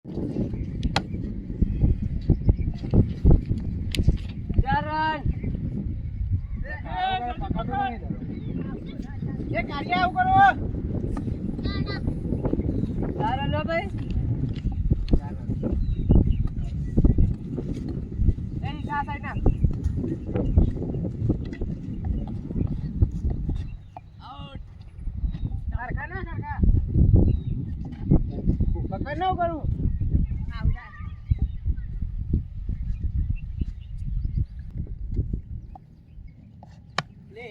એ કાર્ય આવું કરો તારા લો ભાઈ એ કા સાઈડ ના આઉટ કારખાના કાકા પકડ ન કરું આવડા લે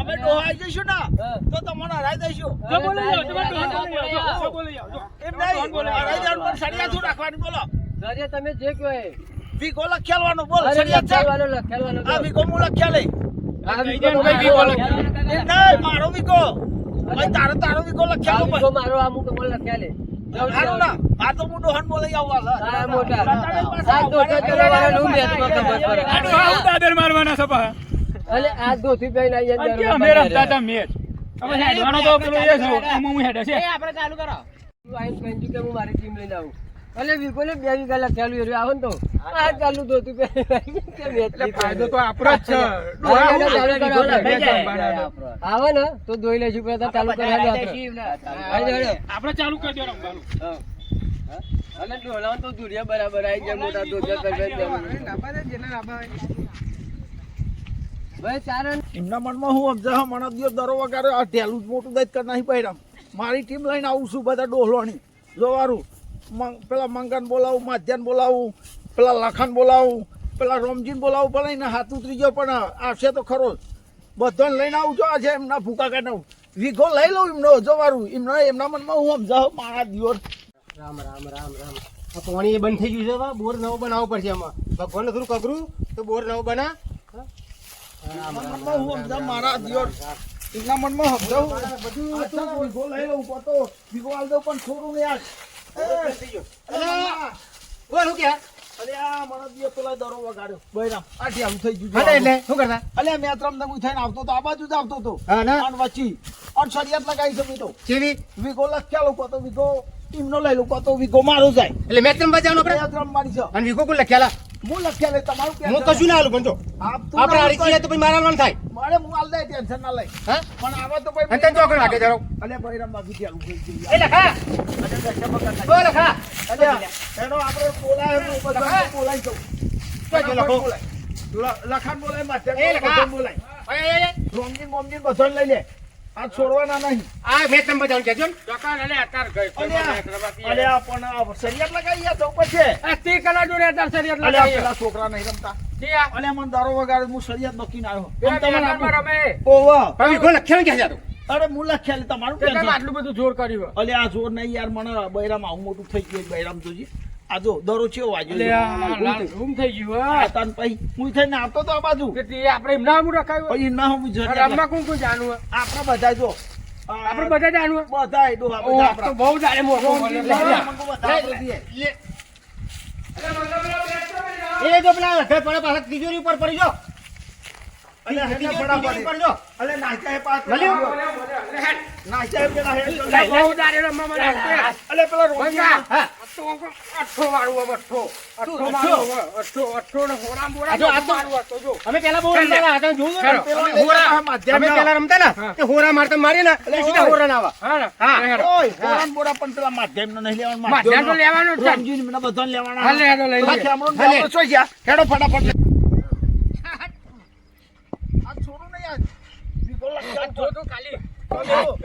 અમે ડોહાઈ જઈશું ને તો તમને હરાઈ દઈશું એમ નહીં હરાઈ જવાનું પણ સળિયા શું રાખવાની બોલો તમે જે કહો વીકો લખેલવાનું બોલ સળિયા આ વીકો હું લખ્યા લઈ મારો વીકો તારો વીકો લખ્યા મારો આ મુક બોલ લખ્યા લે આ તો હું ડોહન બોલાઈ આવવા મોટા મારવાના સપા અલે આ દોથી બેન આઈ અંદર અમે રમતા હતા મેચ હવે હેડવાનો તો પેલો એ છે હું હેડે છે એ આપણે ચાલુ કરો તું આઈન પેન્જુ કે હું મારી ટીમ લઈને આવું અલે વિકો ને 2 વીઘા લખાલું એરો આવો ને તો આ ચાલુ દોથી બેન કે મેચ એટલે ફાયદો તો આપણો જ છે આવો ને તો દોઈ લેજો પેલા ચાલુ કરી હાલો આપણે ચાલુ કરી દો રમવાનું અલે ડોલાવ તો દુરિયા બરાબર આઈ જાય મોટા દોજા કરવે નાબા દે જેના નાબા એમના મનમાં હું સમજા મને દિવસ દરો વગાડે આ ઢેલું મોટું દઈ કર નહીં પહેરા મારી ટીમ લઈને આવું છું બધા ડોહલોની જોવારું પેલા મંગન બોલાવું માધ્યાન બોલાવું પેલા લખન બોલાવું પેલા રોમજીન બોલાવું પણ એને હાથ ઉતરી ગયો પણ આવશે તો ખરો બધાને લઈને આવું છો આજે એમના ભૂકા કાઢવું વીઘો લઈ લઉં એમનો જોવારું એમના મનમાં હું સમજા મારા દિવસ રામ રામ રામ રામ આ પાણી બંધ થઈ ગયું છે બોર નવો બનાવવો પડશે એમાં ભગવાન થોડું કગરું તો બોર નવો બના મારા દિવસ એમના મનમાં સમજાવું બધું લઈ લઉં તો વિગો આલ દઉં પણ થોડું યાર બોલું કે અરે આ મારા દિવસ પેલા દરો વગાડ્યો બૈરામ આઠી આવું થઈ ગયું એટલે શું કરતા અલે મેં ત્રમ દમું થઈને આવતો તો આ બાજુ જ આવતો તો હા ને અને વચ્ચી અને શરિયાત લગાવી શકું તો ચેવી વિગો લખ્યા લોકો તો વિગો ટીમનો લઈ લો તો વિગો મારો જાય એટલે મેચ રમવા જવાનું આપણે મેચ રમવાની છે અને વિગો કોણ લખ્યાલા હું લખ્યા લે તમારું કે હું કશું ના આલું પણ જો આપણે આડી તો પછી મારા મન થાય મારે હું આલ દે ટેન્શન ના લઈ હા પણ આવા તો ભાઈ અંતન ચોકડ લાગે જરો અલે બૈરામ બાકી ચાલુ એ લખા ઓ લખા અલે એનો આપણે બોલાય બધા બોલાઈ દઉં તો લખો લખાન બોલાય માથે એ લખા બોલાય એ રોમજી મોમજી બધાને લઈ લે આ છોડવાના નહીં આ મેચ નંબર જાણ કેજો ચોકા અલે અતાર ગઈ અલે પણ શરિયાત લગાઈ તો પછી આ તી કલા જોડે અતાર શરિયાત લગાઈ પેલા છોકરા નહીં રમતા અલે મન દારો વગાડે હું શરિયાત નોકીને આવ્યો એમ તમને રમે ઓવા ભાઈ ગોલ લખ્યા કે જાતો અરે હું લખ્યા લે તમારું કેમ આટલું બધું જોર કર્યું અલે આ જોર નહીં યાર મને બૈરામ આવું મોટું થઈ ગયું બૈરામ જોજી આ જો દરો છે વાજો રૂમ થઈ ગયું હા તન પઈ હું થઈને આવતો તો આ બાજુ કે આપણે એમ ના હું રખાયું પછી ના હું રમવા કોણ કોઈ જાણવું આપણે બધા જો આપણે બધા જાણવું બધા ડો આપણે તો બહુ જાણે મોટો એ જો પેલા ઘર પડે પાછા તિજોરી ઉપર પડી જો અલે હેને ફટાફટ પર જો અલે નાચા હે પાસ નાચા હે પેલા હે બહુ જાણે રમવા મને અલે પેલા રોંગા હા અઠ્ઠો મારું અઠ્ઠો ને હોરા મોરા જો જો અમે પેલા બહુ રમતા હતા જોયું હોરા અમે પેલા રમતા ને તે હોરા મારતા મારી ને એટલે સીધા હોરા ના આવા હા ઓય હોરા મોરા પણ પેલા માધ્યમ નો નહીં લેવાનું માધ્યમ તો લેવાનો છે સમજી મને બધાને લેવાના હાલે હેડો લઈ લે કેમરો છો ગયા હેડો ફટાફટ આ છોડો ને યાર વિગો લગ જો તો ખાલી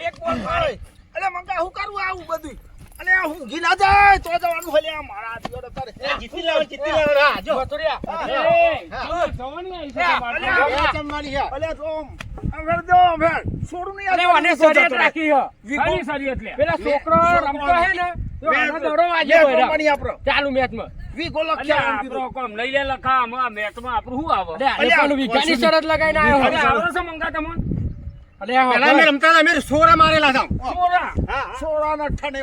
એક બોલ મારે અલે મંગા હું કરું આવું બધું અલે આ ઊંઘી ના જાય તો જવાનું હલે આ મારા દીવડો તારે જીતી લેવ હા જો બતોડિયા જવાની આવી છે ચમવાની છે અલે રોમ અવર દો અવર છોડું નહીં અરે મને શરીયત રાખી હે વીકો શરીયત લે પેલા છોકરો રમતો હે ને તો આનો દડો વાજે હોય પાણી આપરો ચાલુ મેચમાં વી ગોલ અલ્યા આપણો કોમ લઈ લે લખા આ મેચમાં આપણું શું આવે અરે પણ વીકાની શરત લગાઈને આવ્યો અરે આવરો છે મંગા તમન અરે પેલા મે રમતા હતા મે સોરા મારેલા હતા છોરા સોળા ના ઠને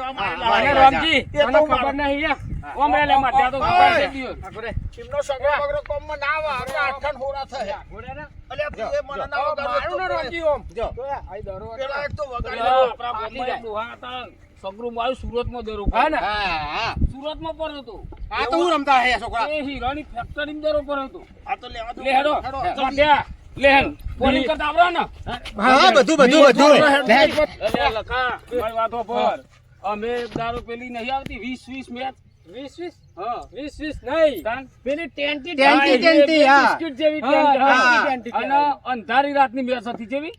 અરે રામજી મને ખબર નહીં હે ઓમ રે લે માં ત્યાં તો ખબર છે દિયો ચીમનો સગરો બગરો કોમ માં ના આવે આપણે આઠન હોરા થયા ઘોડે ને અલે એ મને ના મારું ને રામજી ઓમ જો આઈ દરો પેલા એક તો વગાડી આપણા બોલી દોહા હતા સગરું મારું સુરતમાં દરો હા ને હા સુરતમાં પર હતો આ તો હું રમતા હે છોકરા એ હીરાની ફેક્ટરીમાં દરો પર હતો આ તો લેવા દો લે હેડો ત્યાં લેહન પોલિંગ કરતા આવરો ને હા બધું અરે લખા મારી વાતો પર અમે એક દારો પેલી નહીં આવતી 20 મેચ 20 હા 20 નહીં પેલી ટેન્ટી હા. બિસ્કિટ જેવી ટેન્ટી અને અંધારી રાતની મેચ હતી જેવી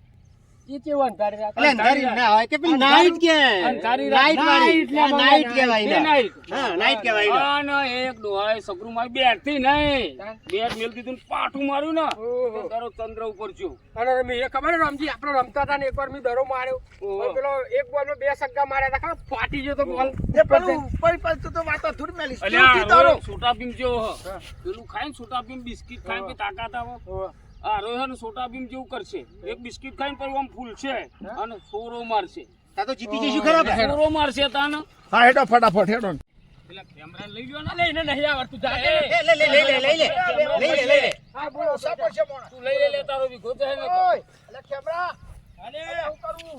ઈ કેવું અંધારી રાત એટલે અંધારી ના હોય કે પેલી નાઈટ કે અંધારી નાઈટ વાળી નાઈટ કહેવાય એ નાઈટ હા નાઈટ કહેવાય અને એક દોહાય સગરું મારી બેઠતી નહીં બેટ મેલ દીધું ને પાટું માર્યું ને તો તારો ચંદ્ર ઉપર જો અને મેં એ ખબર રામજી આપણે રમતા હતા ને એકવાર મેં દરો માર્યો ઓહો. પેલો એક બોલ માં 2 છગ્ગા માર્યા હતા ખબર ફાટી ગયો તો બોલ એ પેલું પઈ પઈ તો વાત થોડી મેલી અલ્યા તારો આ સોટા ભીમ જેવો હ પેલું ખાઈને સોટા ભીમ બિસ્કિટ ખાઈને કે તાકાત આવે આ રોહન સોટા ભીમ જેવું કરશે એક બિસ્કિટ ખાઈને પછી આમ ફૂલશે અને સોરો મારશે તા તો જીતી જઈશું ખરા સોરો મારશે તાને હા હેડો ફટાફટ હેડો પેલા કેમેરા લઈ લ્યો ને લઈને નહીં આવડતું જા એ લઈ લે હા બોલો સાપો છે મોણા તું લઈ લે તારો વિખો છે ને ઓય અલે કેમરા અરે હું કરું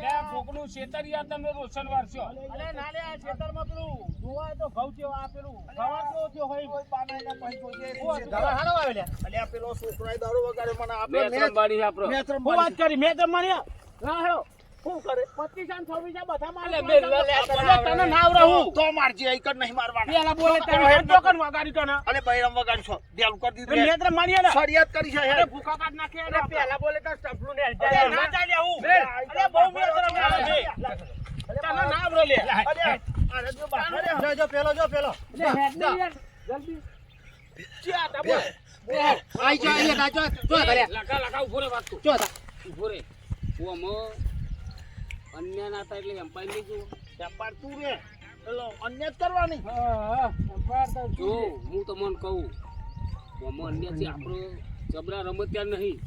લે કોકનું છેતરિયા તમે રોશન વારશો અલે નાલે આ ખેતરમાં પેલું જોવાય તો ઘઉં છે આ પેલું ખબર તો જો હોય કોઈ પાનાના પંચ જોઈએ દવા હાલો આવે લે અલે આ પેલો છોકરાએ દારૂ વગાડે મને મેચ આપણે રમવાની આપરો મેચ હું રમવાની વાત કરી મેચ રમવાની હા હેડો શું કરે 25 અને 26 બધા મારે અલે બેલ લે તને નાવ રહું તો મારજે એક જ નહીં મારવાના પેલા બોલે તને હેડ તો કર વગાડી તને અલે બૈરમ વગાડ છો દેલ કરી દીધું મેચ રમવાની ને ફરિયાદ કરી છે અરે હેડ ભૂખા કાઢ નાખે અરે પેલા બોલે તો સ્ટમ્પલું ને અરે ના ચાલે હું અરે બહુ મેચ રમવાની છે તને નાવ રે લે અરે અરે જો બા જો પેલો લે હેડ ને યાર જલ્દી ચા તા બોલ આઈ જો અહીંયા જો કર્યા લખા ઉભો રે વાત તું જો તા ઉભો રે હું અમો અન્ય ના થાય એટલે એમ્પાયર લઈ જવું વેપાર તું રે પેલો અન્ય જ કરવાની જો હું તમને કહું અમો અન્ય છે આપણો જબરા રમત ત્યાં નહીં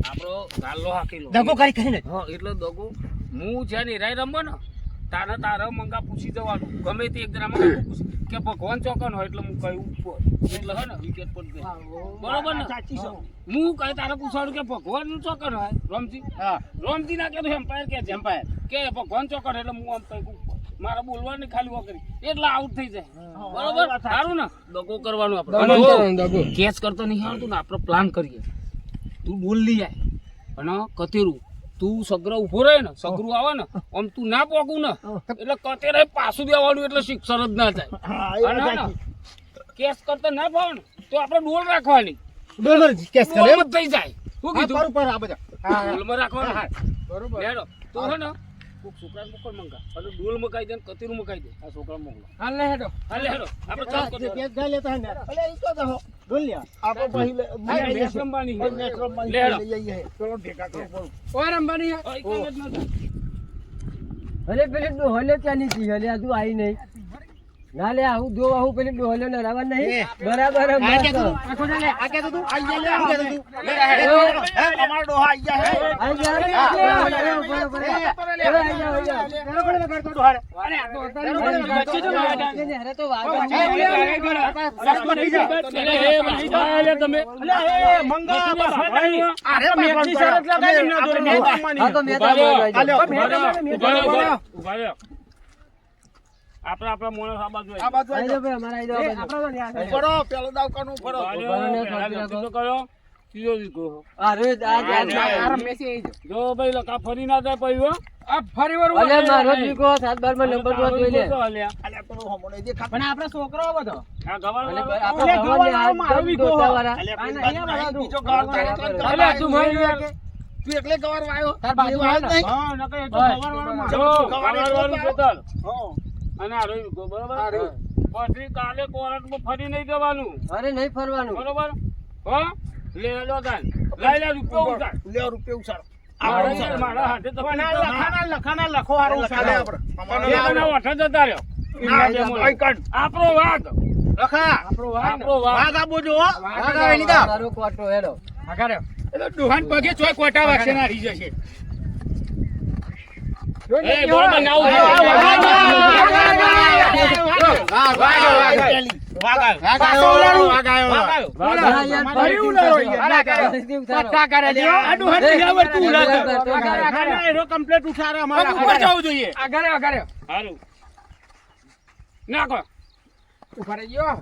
આપણો ગાલ્લો હાકેલો દગો કરીને હા એટલે દગો હું છે ને રાય રમવો ને તારા મંગા પૂછી જવાનું ગમે તે એક જણા મંગા પૂછી કે ભગવાન ચોકન હોય એટલે હું કહ્યું ઉપર એટલે હે ને વિકેટ પર ગઈ બરોબર ને સાચી છે હું કહે તારે પૂછવાનું કે ભગવાન નું ચોકન હોય રમજી હા રોમજી ના કે એમ્પાયર કે છે એમ્પાયર કે ભગવાન ચોકન એટલે હું આમ કહું મારા બોલવાની ખાલી વગરી એટલે આઉટ થઈ જાય બરોબર સારું ને દગો કરવાનું આપણે કેચ કરતો નહીં આવતું ને આપણે પ્લાન કરીએ તું બોલ લઈ જાય અને કતેરું તું સગરો ઉભો રહે ને સગરું આવે ને આમ તું ના પોકું ને એટલે કતેરે પાછું દેવાનું એટલે શિક્ષર જ ના થાય હા એ અને વાત હે ને, કેસ કરતા ના ભાવ ને તો આપણે ડોલ રાખવાની ડોલર કેસ કરે ડોલમાં જ થઈ જાય શું હા કીધું પર આ બધા ડોલમાં રાખવાનું બરોબર હેડો તો હે ને કોક છોકરાને મોકલ મંગા અને ડોલ મકાઈ દે ને કતેરું મકાઈ દે આ છોકરા મોકલો હાલ ને હેડો હાલે હેડો આપણે ચાલ કરી કેસ ગાય લેતા હે ને અલે ઈ તો દહો ડોલ લ્યા આપણે પહેલે મેચ રમવાની છે. મેચ રમવાની લે હેડો. લઈ આઈએ પેલો ભેગા કરો બોલ ઓ રમવાની આ એક જ નથી. હલે પેલે ડોહલે ચાલી હતી હલે હજુ આવી નહીં ના લે આવું જો આવું પેલી ડોહલે ને રાવણ નહીં બરાબર આ કે તું આખો લે આ કે તું આઈ જા લે આ કે તું હે અમારો ડોહા આઈ ગયા હે આઈ જા રે બરાબર આઈ જા પેલો કોને કરતો ડોહાર અરે આ તો વચ્ચે જો ના આવ્યા. અરે તો વાગ અલે તમે અલે એ મંગા ભાઈ અરે મેચની શરત લગાવી ના જોડે મેચ રમવાની. હા તો મેં તો ઉભા રહ્યો. આપણા મોણસ આ બાજુ આ બાજુ આઈ આઈ જાઓ ભાઈ અમારા આઈ જાઓ ભાઈ. ફરો પેલો દાવકાનું ફરો કયો ત્રીજો દીકરો. અરે આજ આ મેસી આવી જો ભાઈ લખા ફરી ના જાય પછી હો. આ ફરી વાર અલે મારો દીકો 7-12 માં નંબર તો જોઈ લે તો હાલ્યા. અલે પેલો હમણે દેખા પણ આપણે છોકરો બધો આ ગવાળ અલે વાળો. આપણે ભગવાનને હાથ મારો દોતા દીકો. વાળા અલે આ કોઈ નહીં વાત આ નહીં, બધું. બીજો ગવાર તારે ત્રણ અલે કરવા તું આવ્યું. મળી કે તું એકલે ગવાર વાયો તાર બાજુ બીજું વાળો વાળો જ નહીં હા નકર એ તો બસ. ગવાળ વાળો બસ. મારો. ગવાળ વાળું ખેતર. હા અને આ રહ્યું વિગો, બરોબર પછી કાલે કોર્ટમાં ફરી નહીં જવાનું, અરે નહીં ફરવાનું. બરોબર હો લે લો તાન લઈ લે રૂપિયો ઉતાર લે રૂપિયા ઉછાળ. મારા હાથે તો લખાના લખો હારું ચાલે ચાલે. આપણે. એ તને ઓઠે જતા રહ્યો આપણો વાઘ લખા આપણો વાઘ વાઘ આપો જો હો. વાઘ આવે લીધા. મારો કોટો હેડો. એટલે ડોહાન પગે ચોય કોટા વાગશે ના રહી જશે. એ બરોબર ના આવું હા, યાર, ભર્યું ના હોય. ફરીથી ઉતારો. આ ડોહાન બિહાવર તું એ, લાગે. આગળ, એનો કમ્પ્લેટ ઉઠારે અમારે ઉપર જવું જોઈએ. હારું નાખો ઉભા ગયો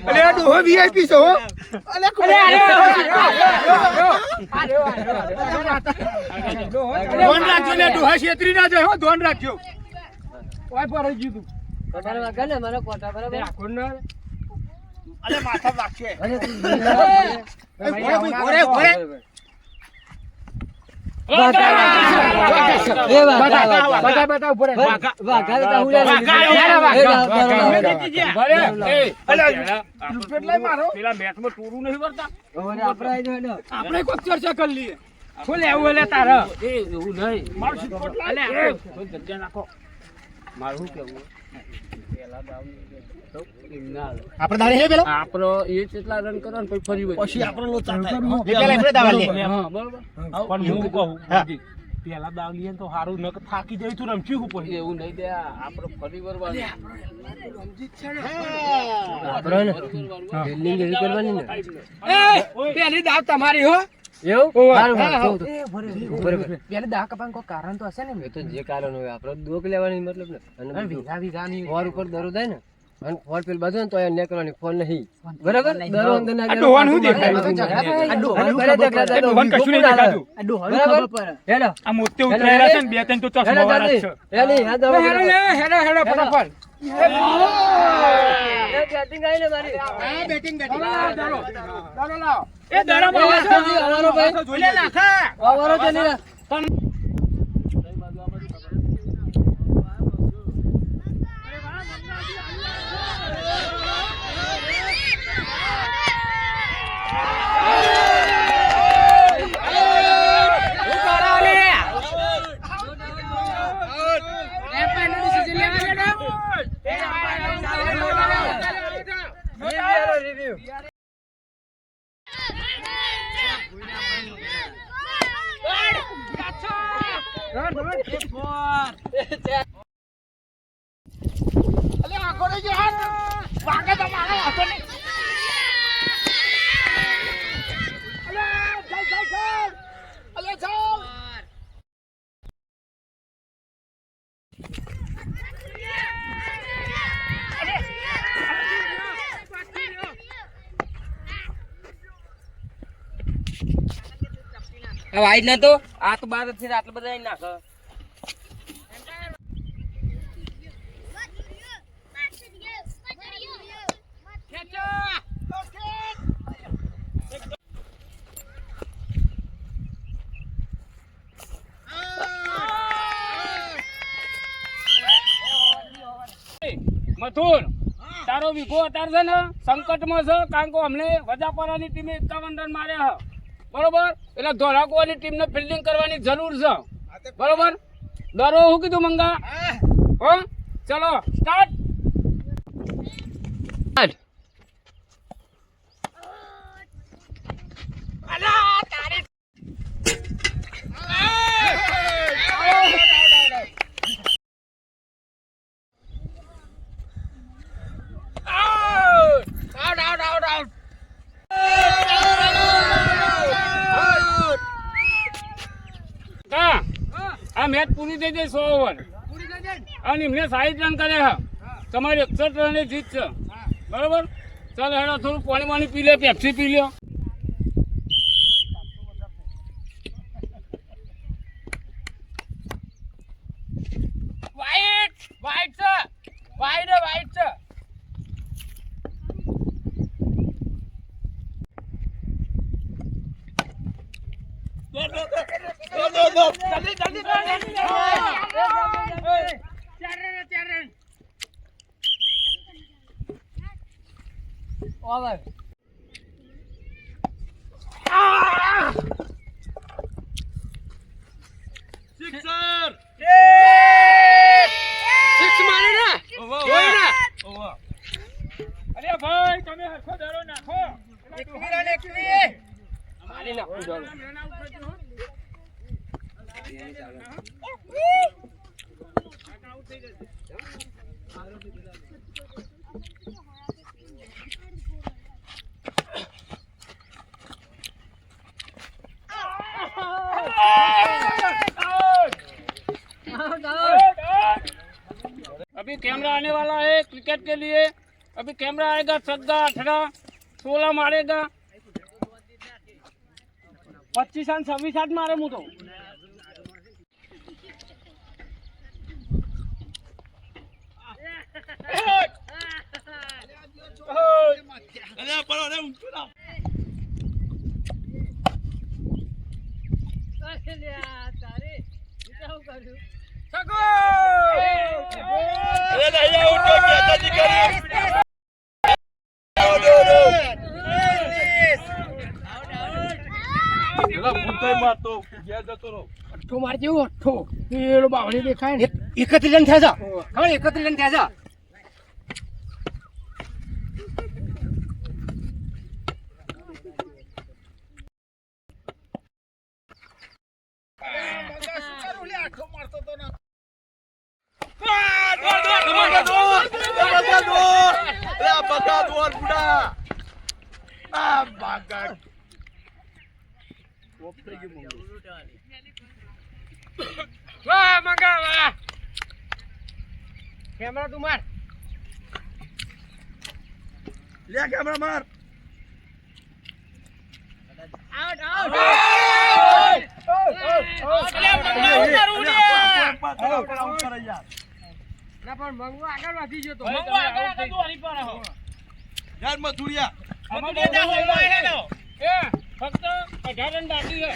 અલે આ ડોહો VIP છે હો. અલે ધોન રાખજો ને ડોહા છેતરી ના જાય હો. ધોન રાખજો. કોટાને વાગે ને મારો કોટા બરાબર. અલે માથા વાગશે. અરે તું ઘોડે. એ વાઘા તો હું લે પેલા મેચમાં ટૂરું નહીં વળતા આપણે કોઈ ચર્ચા કરી લઈએ શું લેવું એટલે તારે એ એવું નહીં મારું શીખોટ લાય. એ, કોઈ જગ્યા નાખો મારું શું કેવું પેલા દાવની તો એમ ના હાલે. આપણે દાડી હે પેલો આપણો એ કેટલા રન કરો ને પછી ફરી વળી. પછી આપણો લોચા થાય. પેલા આપણે દાવા લે. હા બરોબર પણ હું કહું પેલા દાવ લીએ તો સારું ન થાકી જાય તું રમચી ઉપર એવું નહીં દે આપણો ફરી વળવાનું. બિલ્ડિંગ એવી કરવાની ને પેલી દાવ તમારી હો એવું સારું સારું બરાબર પેલી દાવ કપાનું કોઈ કારણ તો હશે ને એ તો જે કારણ હોય આપણે દોક લેવાની મતલબ ને અને વીઘાની ફોર ઉપર દરો થાય ને અને ફોર પેલ બાજુ ને તો એ નીકળવાની ફોર નહીં બરાબર દરો અંદર ના ડોહાન શું દેખાય? ડોહાન કશું નહીં દેખાતું. બરાબર હેડો આ મોતે ઉતરેલા છે ને બે ત્રણ તો ચશ્મા વાળા જ છે હેડો હેડો હેડો ફટાફટ બેટિંગ આવી ને મારી બેટિંગ દાડો લાવો એ દડા અમારો ભાઈ જોઈ લે નાખા. અમારો છે ને અલે આખો રે જે હાથ વાગે તો મારો હાથો નહીં. અલે ચાલ. અલે ચાલ. વાઈડ ના તો આ તો બાર થી આટલા બધા નાખ મથુર તારો વીઘો અત્યારે છે ને સંકટમાં છે કારણ કે અમને વજાપરાની ટીમે 51 રન માર્યા છે બરોબર એટલે ધોળાકુવાની ટીમને ફિલ્ડિંગ કરવાની જરૂર છે બરોબર દરો શું કીધું મંગા હો ચલો સ્ટાર્ટ આ મેચ પૂરી થઈ જાય 100 ઓવર અને એમને 60 રન કર્યા તમારી 61 રને જીત છે બરોબર ચાલો હેડો થોડું પાણી પી લે પેપ્સી પી લ્યો વાઈટ છે વાઈટ છે ઓવર અરે ભાઈ તમે હરખો દરો નાખો મારી નાખો દરો अभी कैमरा आने वाला है क्रिकेट के लिए। अभी कैमरा आएगा, छक्का 18 16 मारेगा, 25 और 26 हाथ मारे मुँह तो અઠ્ઠો મારજે અઠ્ઠો પેલો બાવળી દેખાય ને 31 રન થયા છે હવે 31 રન થયા છે વાહ મંગા વાહ કેમેરા તું માર લે કેમેરા માર આઉટ આઉટ ના પણ મંગો આગળ વધી ગયો તો મંગો આગળ તો હરી પર હો યાર મથુરિયા એ ફક્ત 18 રન બાકી છે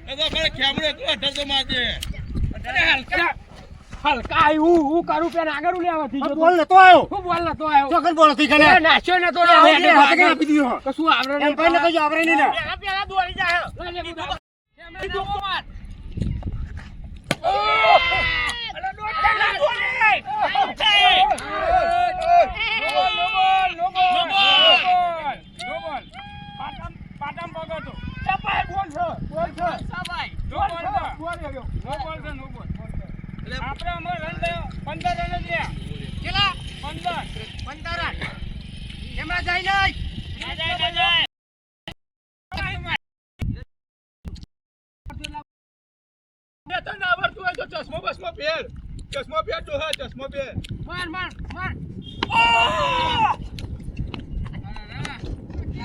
એ તો મારે કેમેરા તો 18 મારજે અરે હલકા હલકા હું કરું પેન આગળ લેવાથી જો બોલ નતો આવ્યો હું બોલ નતો આવ્યો ચોકન બોલ હતી કને એ નાશ્યો નતો આપી દીધો કશું આવરે એમ ભાઈ ને કજો આવરે નહીં ને પેલા દોડી જાય કેમેરા માર આપણે અમાર રન 15 રન જ રહ્યા કેટલા 15 રન એમાં જાય નહીં જાય તો ના આવડતું હોય તો ચશ્મો પહેર તો હા ચશ્મો પહેર માર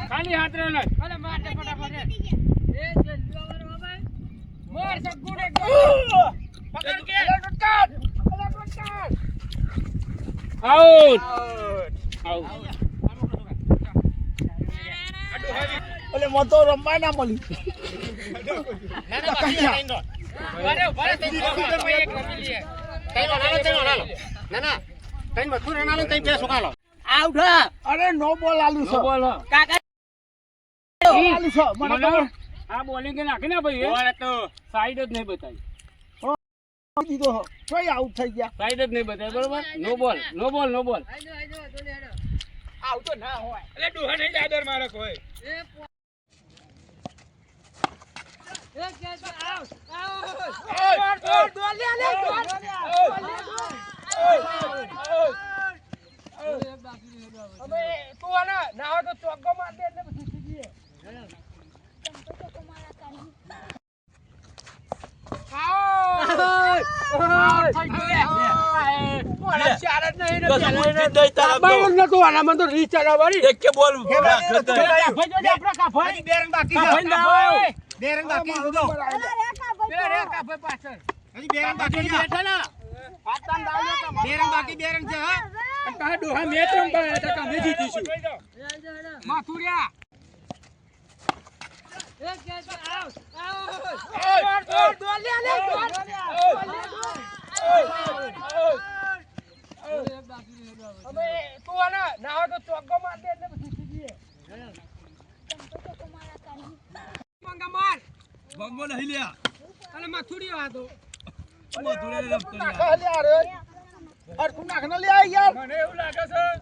ખાલી હાથ રે લઈ અરે માર દે ફટાફટ એ જલ્દી આવર બાબા માર સગુડે પકડ કે આઉટ ઓલે મોટો રમવા ના મળી અરે નો બોલ આલુ છો આલુ છો મને ખબર આ બોલિંગ નાખી ને ભાઈ તો સાઈડ જ નહીં બતાવી દીધો કોઈ આઉટ થઈ ગયા સાઈડ જ નહીં બતાવી બરોબર નો બોલ આઉટ તો ના હોય એટલે ડોહા નહીં જાદર મારે કોઈ ના હોય તો ચોગ્ગો માર દે એટલે પછી સીધીએ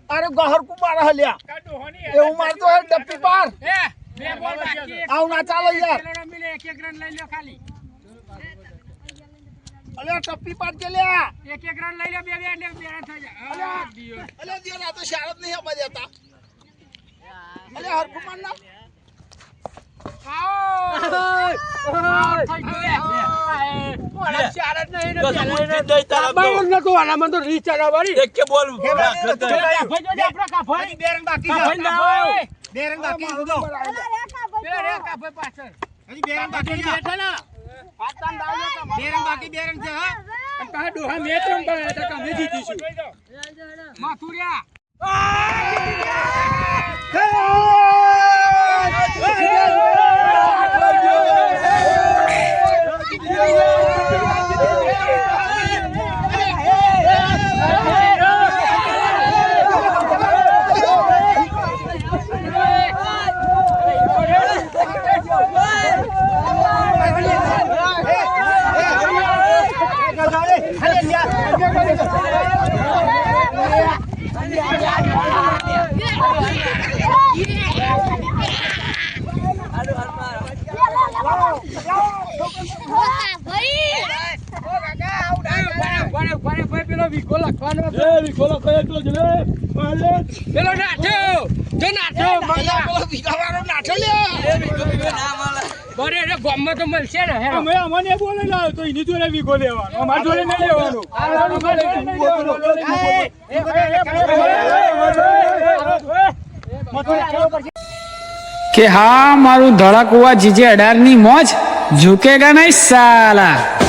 અરે ગહર કુ મારા હલ્યા એવું મારતો હે ડપ્પી પાર આવ ના ચાલે યાર અલે ટપ્પી પાડ કે લ્યા એક રન લઈ લે બે બે એટલે બે રન થઈ જાય અલે દિયો ના તો શારદ નહીં આપવા દેતા અલે હરકુ માર ના ગોમમાં તો મળશે ને મને બોલે લાવ તો એની જોડે વીઘો લેવાનો અમાર જોડે નહીં લેવાનું કે હા મારું ધડાકુવા જીજે 18 ની મોજ ઝુકેગા નહીં સાલા.